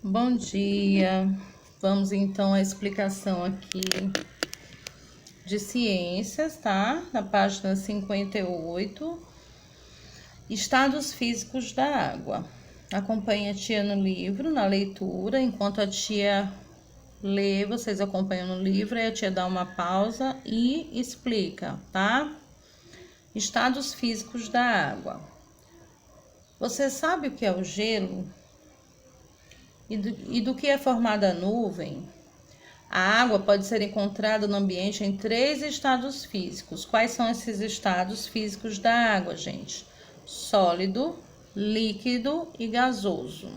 Bom dia. Vamos então à explicação aqui de ciências, tá? Na página 58, estados físicos da água. Acompanhe a tia no livro, na leitura. Enquanto a tia lê, vocês acompanham no livro, aí a tia dá uma pausa e explica, tá? Estados físicos da água. Você sabe o que é o gelo? E do que é formada a nuvem? A água pode ser encontrada no ambiente em 3 estados físicos. Quais são esses estados físicos da água, gente? Sólido, líquido e gasoso.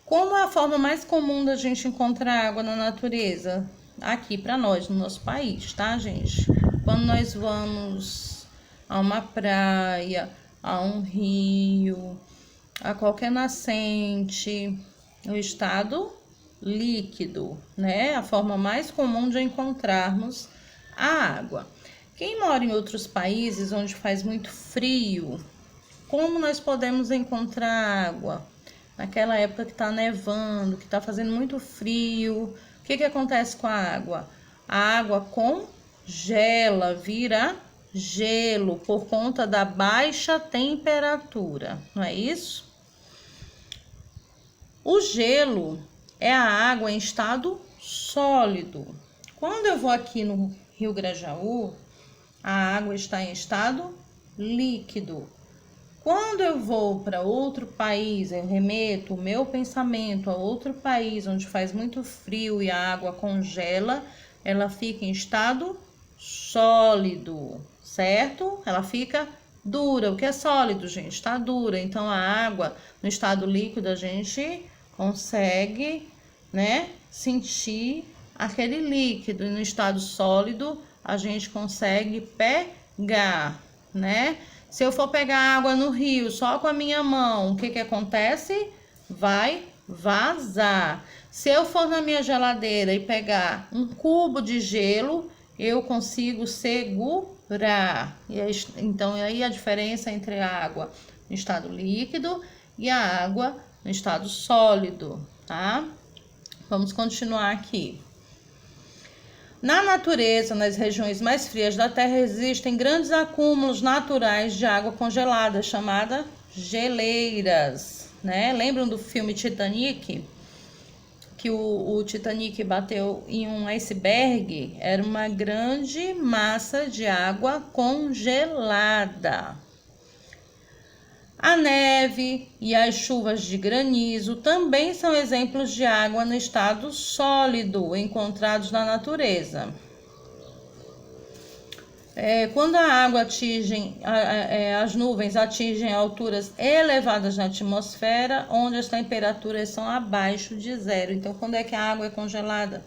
Como é a forma mais comum da gente encontrar água na natureza? Aqui para nós, no nosso país, tá, gente? Quando nós vamos a uma praia, a um rio, a qualquer nascente, o estado líquido, né? A forma mais comum de encontrarmos a água. Quem mora em outros países onde faz muito frio, como nós podemos encontrar água? Naquela época que está nevando, que está fazendo muito frio, o que acontece com a água? A água congela, vira gelo por conta da baixa temperatura, não é isso? O gelo é a água em estado sólido. Quando eu vou aqui no Rio Grajaú, a água está em estado líquido. Quando eu vou para outro país, eu remeto o meu pensamento a outro país onde faz muito frio e a água congela, ela fica em estado sólido, certo? Ela fica dura. O que é sólido, gente? Está dura. Então, a água no estado líquido a gente consegue, né, sentir aquele líquido, e no estado sólido a gente consegue pegar, né? Se eu for pegar água no rio só com a minha mão, o que acontece? Vai vazar. Se eu for na minha geladeira e pegar um cubo de gelo, eu consigo segurar. Então, aí a diferença entre a água no estado líquido e a água no estado sólido, tá? Vamos continuar aqui. Na natureza, nas regiões mais frias da Terra, existem grandes acúmulos naturais de água congelada, chamada geleiras, né? Lembram do filme Titanic? Que o Titanic bateu em um iceberg? Era uma grande massa de água congelada. A neve e as chuvas de granizo também são exemplos de água no estado sólido encontrados na natureza. Quando a água as nuvens atingem alturas elevadas na atmosfera, onde as temperaturas são abaixo de zero. Então, quando é que a água é congelada?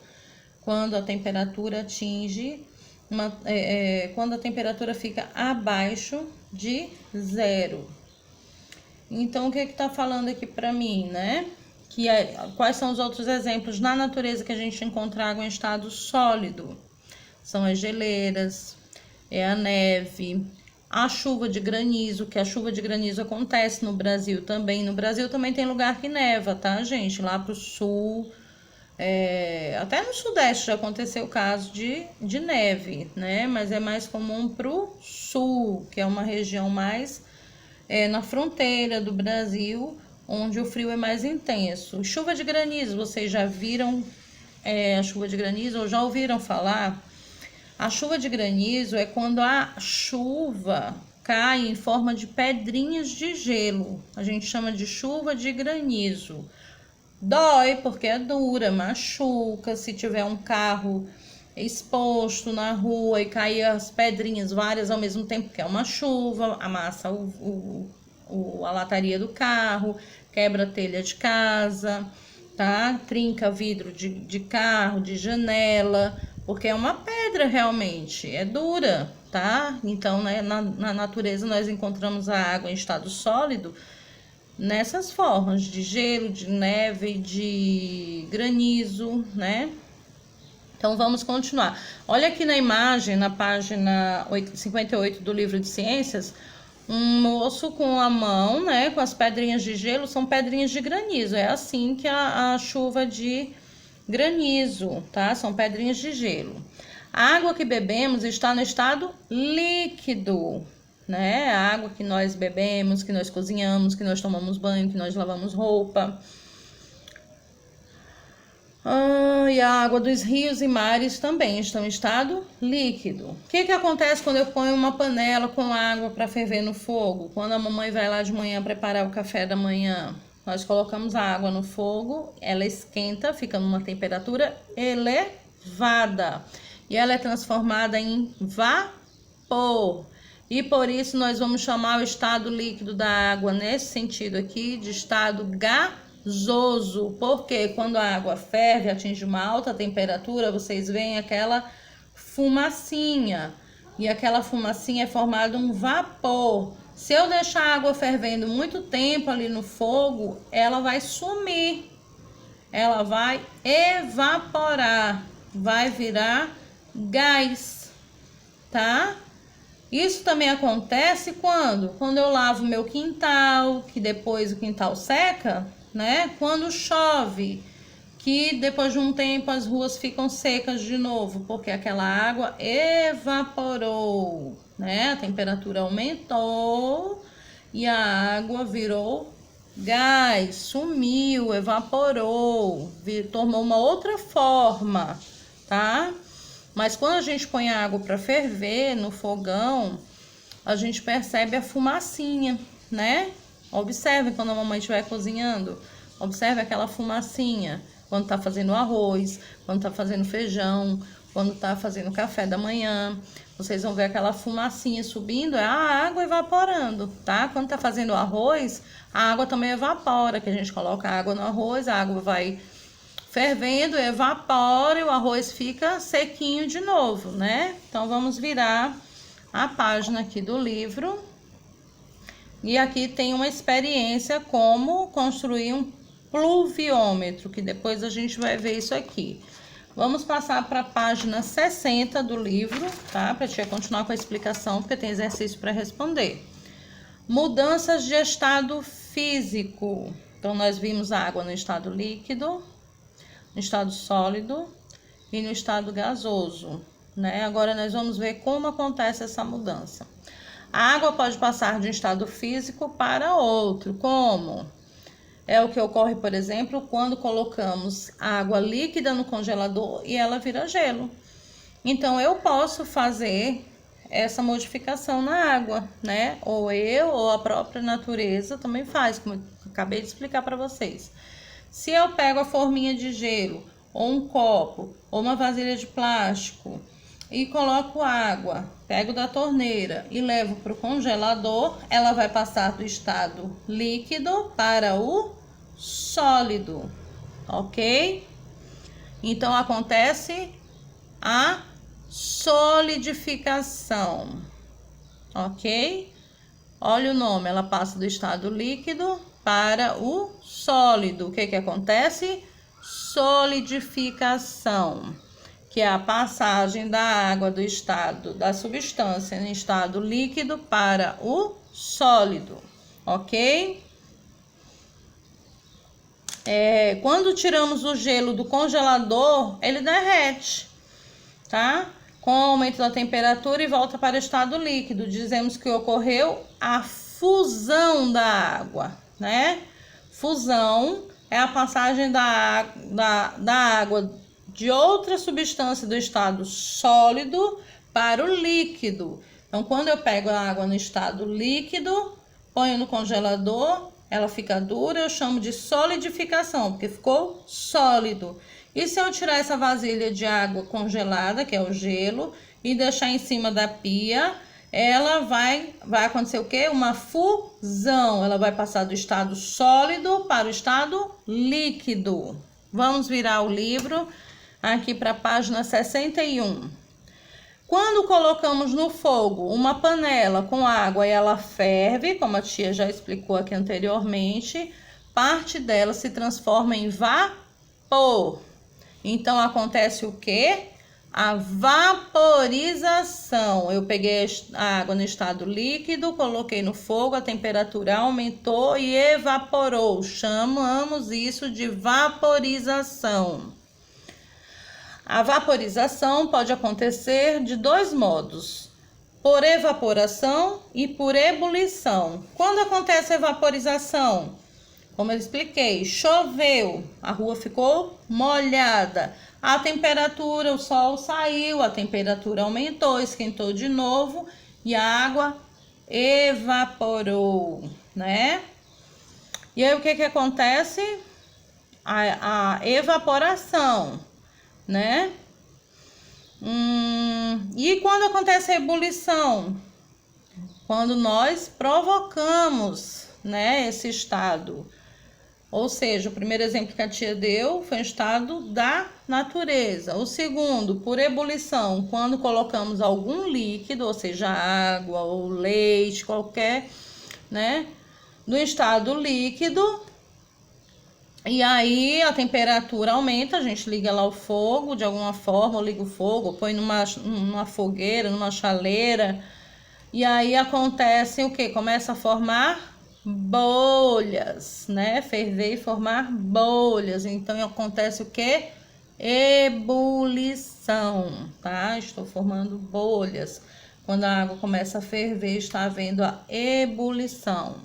Quando a temperatura atinge, quando a temperatura fica abaixo de zero. Então, o que está falando aqui para mim, né? Quais são os outros exemplos na natureza que a gente encontra água em estado sólido? São as geleiras, a neve, a chuva de granizo, que a chuva de granizo acontece no Brasil também. No Brasil também tem lugar que neva, tá, gente? Lá pro sul, até no sudeste já aconteceu o caso de neve, né? Mas é mais comum pro sul, que é uma região mais na fronteira do Brasil, onde o frio é mais intenso. Chuva de granizo, vocês já viram a chuva de granizo ou já ouviram falar? A chuva de granizo é quando a chuva cai em forma de pedrinhas de gelo. A gente chama de chuva de granizo. Dói porque é dura, machuca. Se tiver um carro exposto na rua e cair as pedrinhas várias ao mesmo tempo, que é uma chuva, amassa a lataria do carro, quebra a telha de casa, tá? Trinca vidro de carro, de janela, porque é uma pedra realmente, é dura, tá? Então, né, na natureza nós encontramos a água em estado sólido nessas formas de gelo, de neve, de granizo, né? Então, vamos continuar. Olha aqui na imagem, na página 58 do livro de ciências, um moço com a mão, né, com as pedrinhas de gelo, são pedrinhas de granizo. É assim que a chuva de granizo, tá? São pedrinhas de gelo. A água que bebemos está no estado líquido, né? A água que nós bebemos, que nós cozinhamos, que nós tomamos banho, que nós lavamos roupa. E a água dos rios e mares também estão em estado líquido. O que acontece quando eu ponho uma panela com água para ferver no fogo? Quando a mamãe vai lá de manhã preparar o café da manhã, nós colocamos a água no fogo, ela esquenta, fica numa temperatura elevada e ela é transformada em vapor. E por isso nós vamos chamar o estado líquido da água, nesse sentido aqui, de estado gasoso, porque quando a água ferve, atinge uma alta temperatura, vocês veem aquela fumacinha, e aquela fumacinha é formada um vapor. Se eu deixar a água fervendo muito tempo ali no fogo, ela vai sumir, ela vai evaporar, vai virar gás, tá? Isso também acontece quando eu lavo meu quintal, que depois o quintal seca, né? Quando chove, que depois de um tempo as ruas ficam secas de novo, porque aquela água evaporou, né? A temperatura aumentou e a água virou gás, sumiu, evaporou, tomou uma outra forma, tá? Mas quando a gente põe a água para ferver no fogão, a gente percebe a fumacinha, né? Observe quando a mamãe estiver cozinhando, observe aquela fumacinha quando tá fazendo arroz, quando tá fazendo feijão, quando tá fazendo café da manhã. Vocês vão ver aquela fumacinha subindo, é a água evaporando, tá? Quando tá fazendo arroz, a água também evapora, que a gente coloca a água no arroz, a água vai fervendo, evapora e o arroz fica sequinho de novo, né? Então, vamos virar a página aqui do livro. E aqui tem uma experiência como construir um pluviômetro, que depois a gente vai ver isso aqui. Vamos passar para a página 60 do livro, tá? Para a tia continuar com a explicação, porque tem exercício para responder. Mudanças de estado físico. Então, nós vimos a água no estado líquido, no estado sólido e no estado gasoso, né? Agora nós vamos ver como acontece essa mudança. A água pode passar de um estado físico para outro, como? É o que ocorre, por exemplo, quando colocamos água líquida no congelador e ela vira gelo. Então, eu posso fazer essa modificação na água, né? Ou eu ou a própria natureza também faz, como eu acabei de explicar para vocês. Se eu pego a forminha de gelo, ou um copo, ou uma vasilha de plástico e coloco água, pego da torneira e levo para o congelador, ela vai passar do estado líquido para o sólido, ok? Então, acontece a solidificação, ok? Olha o nome, ela passa do estado líquido para o sólido. O que acontece? Solidificação, que é a passagem da água do estado da substância em estado líquido para o sólido, ok? Quando tiramos o gelo do congelador, ele derrete, tá? Com o aumento da temperatura e volta para o estado líquido. Dizemos que ocorreu a fusão da água, né? Fusão é a passagem da água de outra substância do estado sólido para o líquido. Então, quando eu pego a água no estado líquido, ponho no congelador, ela fica dura, eu chamo de solidificação, porque ficou sólido. E se eu tirar essa vasilha de água congelada, que é o gelo, e deixar em cima da pia, ela vai acontecer o quê? Uma fusão. Ela vai passar do estado sólido para o estado líquido. Vamos virar o livro aqui para a página 61. Quando colocamos no fogo uma panela com água e ela ferve, como a tia já explicou aqui anteriormente, parte dela se transforma em vapor. Então, acontece o quê? A vaporização. Eu peguei a água no estado líquido, coloquei no fogo, a temperatura aumentou e evaporou. Chamamos isso de vaporização. A vaporização pode acontecer de dois modos: por evaporação e por ebulição. Quando acontece a evaporização? Como eu expliquei, choveu, a rua ficou molhada, a temperatura, o sol saiu, a temperatura aumentou, esquentou de novo e a água evaporou, né? E aí o que acontece? A evaporação, né? E quando acontece a ebulição? Quando nós provocamos, né, esse estado. Ou seja, o primeiro exemplo que a tia deu foi um estado da natureza. O segundo, por ebulição, quando colocamos algum líquido, ou seja, água ou leite, qualquer, né, no estado líquido. E aí a temperatura aumenta, a gente liga lá o fogo de alguma forma, ou liga o fogo, ou põe numa fogueira, numa chaleira. E aí acontece o que? Começa a formar bolhas, né? Ferver e formar bolhas. Então acontece o que? Ebulição, tá? Estou formando bolhas. Quando a água começa a ferver, está havendo a ebulição.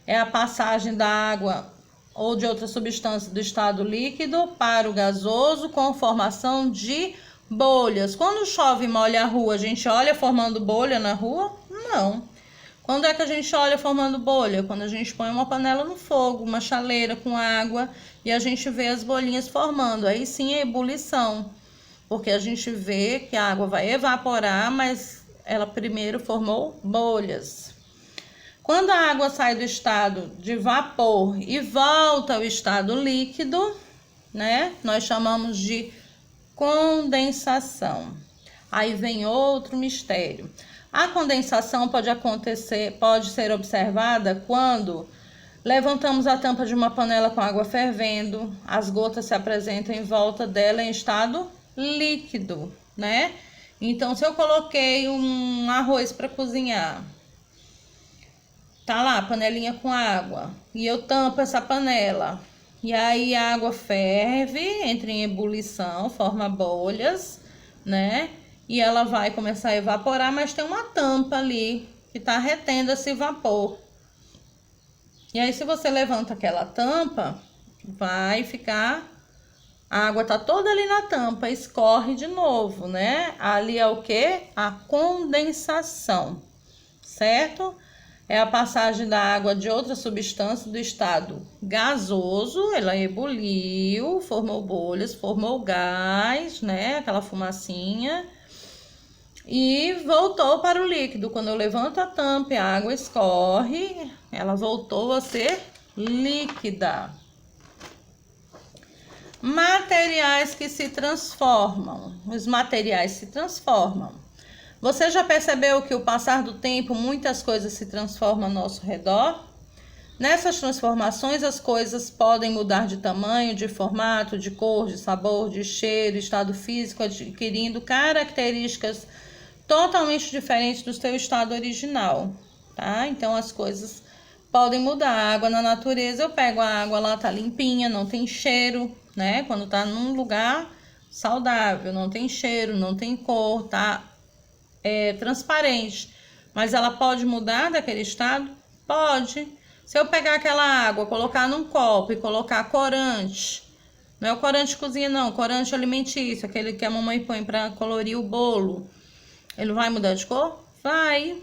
É a passagem da água ou de outra substância do estado líquido para o gasoso com formação de bolhas. Quando chove e molha a rua, a gente olha formando bolha na rua? Não. Quando é que a gente olha formando bolha? Quando a gente põe uma panela no fogo, uma chaleira com água e a gente vê as bolinhas formando. Aí sim é ebulição, porque a gente vê que a água vai evaporar, mas ela primeiro formou bolhas. Quando a água sai do estado de vapor e volta ao estado líquido, né? Nós chamamos de condensação. Aí vem outro mistério. A condensação pode ser observada quando levantamos a tampa de uma panela com água fervendo, as gotas se apresentam em volta dela em estado líquido, né? Então, se eu coloquei um arroz para cozinhar, tá lá a panelinha com água, e eu tampo essa panela, e aí a água ferve, entra em ebulição, forma bolhas, né? E ela vai começar a evaporar, mas tem uma tampa ali que tá retendo esse vapor. E aí, se você levanta aquela tampa, vai ficar... A água tá toda ali na tampa, escorre de novo, né? Ali é o que? A condensação, certo? É a passagem da água de outra substância do estado gasoso, ela ebuliu, formou bolhas, formou gás, né? Aquela fumacinha. E voltou para o líquido. Quando eu levanto a tampa e a água escorre, ela voltou a ser líquida. Materiais que se transformam. Os materiais se transformam. Você já percebeu que, ao passar do tempo, muitas coisas se transformam ao nosso redor? Nessas transformações, as coisas podem mudar de tamanho, de formato, de cor, de sabor, de cheiro, estado físico, adquirindo características totalmente diferentes do seu estado original, tá? Então, as coisas podem mudar. A água na natureza, eu pego a água lá, tá limpinha, não tem cheiro, né? Quando tá num lugar saudável, não tem cheiro, não tem cor, tá transparente. Mas ela pode mudar daquele estado? Pode. Se eu pegar aquela água, colocar num copo e colocar corante, não é o corante de cozinha não, corante alimentício, aquele que a mamãe põe para colorir o bolo, ele vai mudar de cor? Vai.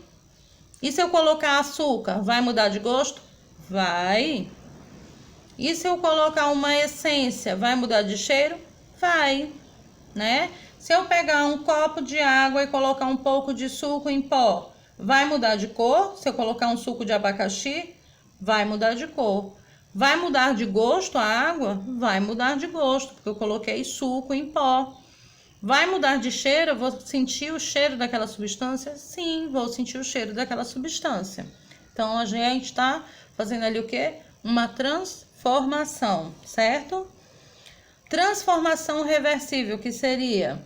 E se eu colocar açúcar, vai mudar de gosto? Vai. E se eu colocar uma essência, vai mudar de cheiro? Vai, né? Se eu pegar um copo de água e colocar um pouco de suco em pó, vai mudar de cor? Se eu colocar um suco de abacaxi, vai mudar de cor. Vai mudar de gosto a água? Vai mudar de gosto, porque eu coloquei suco em pó. Vai mudar de cheiro? Eu vou sentir o cheiro daquela substância? Sim, vou sentir o cheiro daquela substância. Então, a gente está fazendo ali o quê? Uma transformação, certo? Transformação reversível, que seria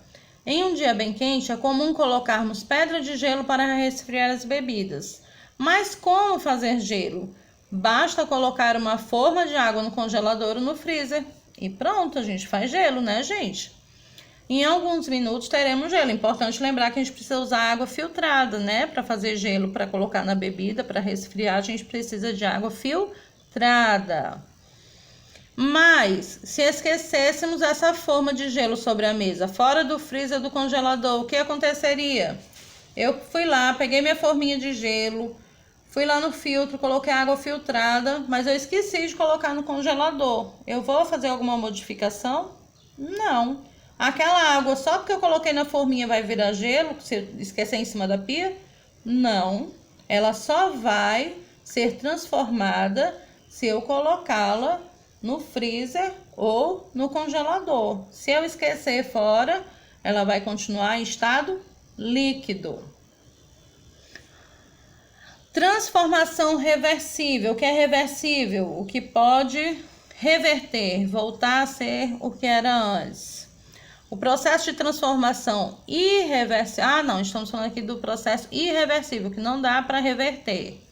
Em um dia bem quente, é comum colocarmos pedra de gelo para resfriar as bebidas. Mas como fazer gelo? Basta colocar uma forma de água no congelador ou no freezer. E pronto, a gente faz gelo, né, gente? Em alguns minutos teremos gelo. Importante lembrar que a gente precisa usar água filtrada, né? Para fazer gelo, para colocar na bebida, para resfriar, a gente precisa de água filtrada. Mas, se esquecêssemos essa forma de gelo sobre a mesa, fora do freezer do congelador, o que aconteceria? Eu fui lá, peguei minha forminha de gelo, fui lá no filtro, coloquei água filtrada, mas eu esqueci de colocar no congelador. Eu vou fazer alguma modificação? Não. Aquela água, só porque eu coloquei na forminha, vai virar gelo, se eu esquecer em cima da pia? Não. Ela só vai ser transformada se eu colocá-la no freezer ou no congelador. Se eu esquecer fora, ela vai continuar em estado líquido. Transformação reversível. O que é reversível? O que pode reverter, voltar a ser o que era antes. O processo de transformação irreversível. Estamos falando aqui do processo irreversível, que não dá para reverter.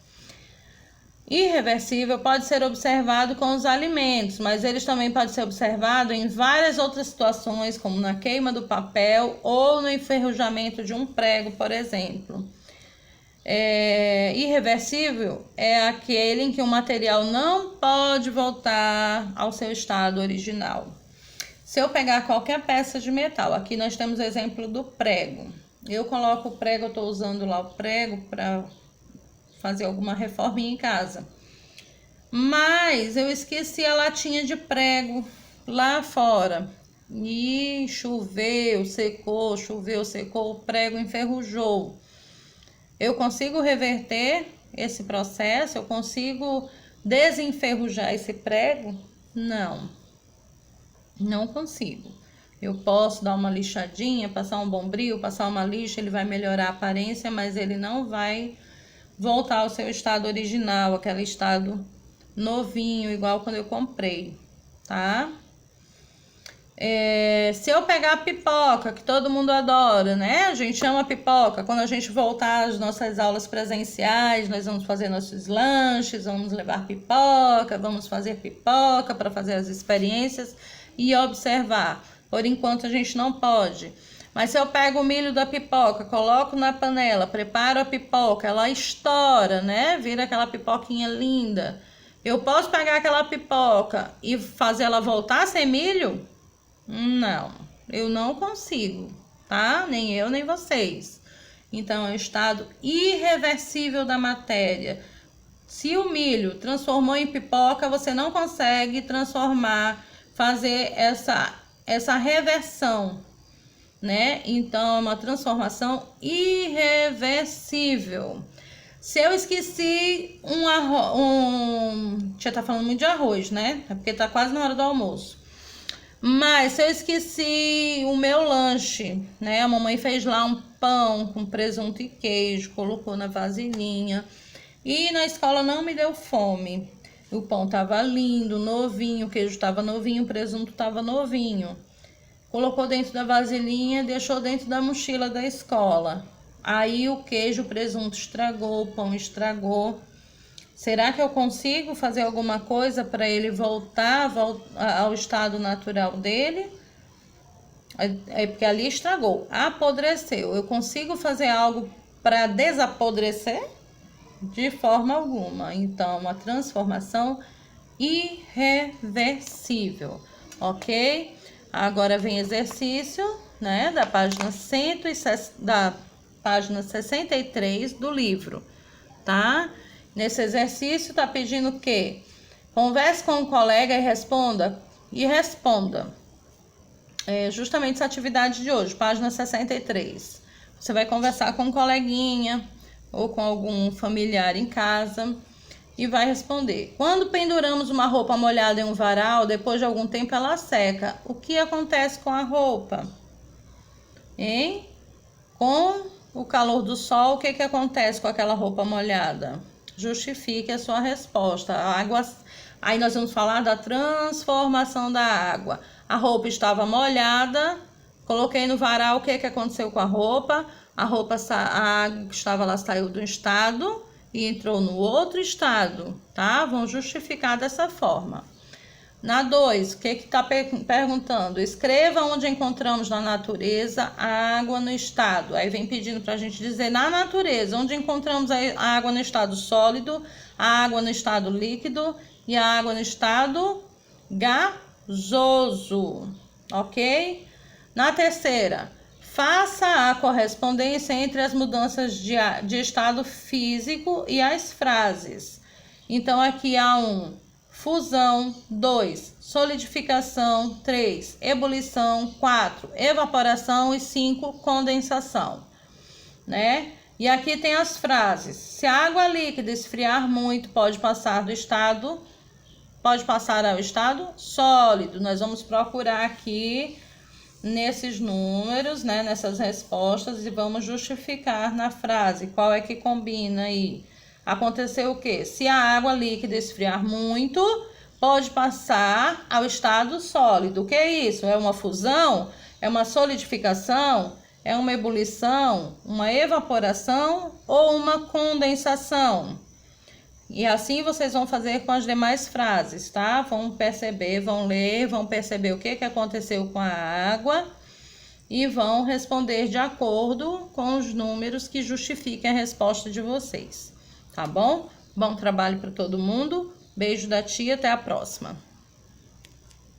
Irreversível pode ser observado com os alimentos, mas eles também podem ser observados em várias outras situações, como na queima do papel ou no enferrujamento de um prego, por exemplo. Irreversível é aquele em que o material não pode voltar ao seu estado original. Se eu pegar qualquer peça de metal, aqui nós temos o exemplo do prego. Eu coloco o prego, eu estou usando lá o prego para fazer alguma reforminha em casa. Mas eu esqueci a latinha de prego lá fora. E choveu, secou, o prego enferrujou. Eu consigo reverter esse processo? Eu consigo desenferrujar esse prego? Não consigo. Eu posso dar uma lixadinha, passar um bombril, passar uma lixa, ele vai melhorar a aparência, mas ele não vai voltar ao seu estado original, aquele estado novinho, igual quando eu comprei, tá? Se eu pegar a pipoca, que todo mundo adora, né? A gente ama pipoca. Quando a gente voltar às nossas aulas presenciais, nós vamos fazer nossos lanches, vamos levar pipoca, vamos fazer pipoca para fazer as experiências e observar. Por enquanto a gente não pode. Mas se eu pego o milho da pipoca, coloco na panela, preparo a pipoca, ela estoura, né? Vira aquela pipoquinha linda. Eu posso pegar aquela pipoca e fazer ela voltar a ser milho? Não, eu não consigo, tá? Nem eu, nem vocês. Então, é o estado irreversível da matéria. Se o milho transformou em pipoca, você não consegue transformar, fazer essa reversão, né? Então, é uma transformação irreversível. Se eu esqueci já tá falando muito de arroz, né? É porque tá quase na hora do almoço. Mas se eu esqueci o meu lanche, né? A mamãe fez lá um pão com presunto e queijo, colocou na vasilhinha. E na escola não me deu fome. O pão tava lindo, novinho, o queijo tava novinho, o presunto tava novinho. Colocou dentro da vasilhinha, deixou dentro da mochila da escola. Aí o queijo, o presunto estragou, o pão estragou. Será que eu consigo fazer alguma coisa para ele voltar ao estado natural dele? É porque ali estragou, apodreceu. Eu consigo fazer algo para desapodrecer? De forma alguma. Então, uma transformação irreversível, ok? Agora vem exercício, né, da página 63 do livro, tá? Nesse exercício tá pedindo o quê? Converse com o colega e responda. Justamente essa atividade de hoje, página 63. Você vai conversar com um coleguinha ou com algum familiar em casa e vai responder. Quando penduramos uma roupa molhada em um varal, depois de algum tempo ela seca. O que acontece com a roupa? Hein? Com o calor do sol, o que acontece com aquela roupa molhada? Justifique a sua resposta. Aí nós vamos falar da transformação da água. A roupa estava molhada, Coloquei no varal, o que aconteceu com a roupa? A água que estava lá saiu de um estado e entrou no outro estado, tá? Vão justificar dessa forma. Na 2, o que está perguntando? Escreva onde encontramos na natureza a água no estado. Aí vem pedindo para a gente dizer na natureza, onde encontramos a água no estado sólido, a água no estado líquido e a água no estado gasoso, ok? Na 3ª, faça a correspondência entre as mudanças de estado físico e as frases. Então, aqui há fusão, 2, solidificação, 3, ebulição, 4, evaporação e 5, condensação, né? E aqui tem as frases. Se a água líquida esfriar muito, pode passar ao estado sólido. Nós vamos procurar aqui nesses números, né, nessas respostas e vamos justificar na frase qual é que combina aí. Aconteceu o quê? Se a água líquida esfriar muito, pode passar ao estado sólido. O que é isso? É uma fusão? É uma solidificação? É uma ebulição? Uma evaporação ou uma condensação? E assim vocês vão fazer com as demais frases, tá? Vão perceber, vão ler, vão perceber o que aconteceu com a água e vão responder de acordo com os números que justifiquem a resposta de vocês. Tá bom? Bom trabalho para todo mundo. Beijo da tia, até a próxima.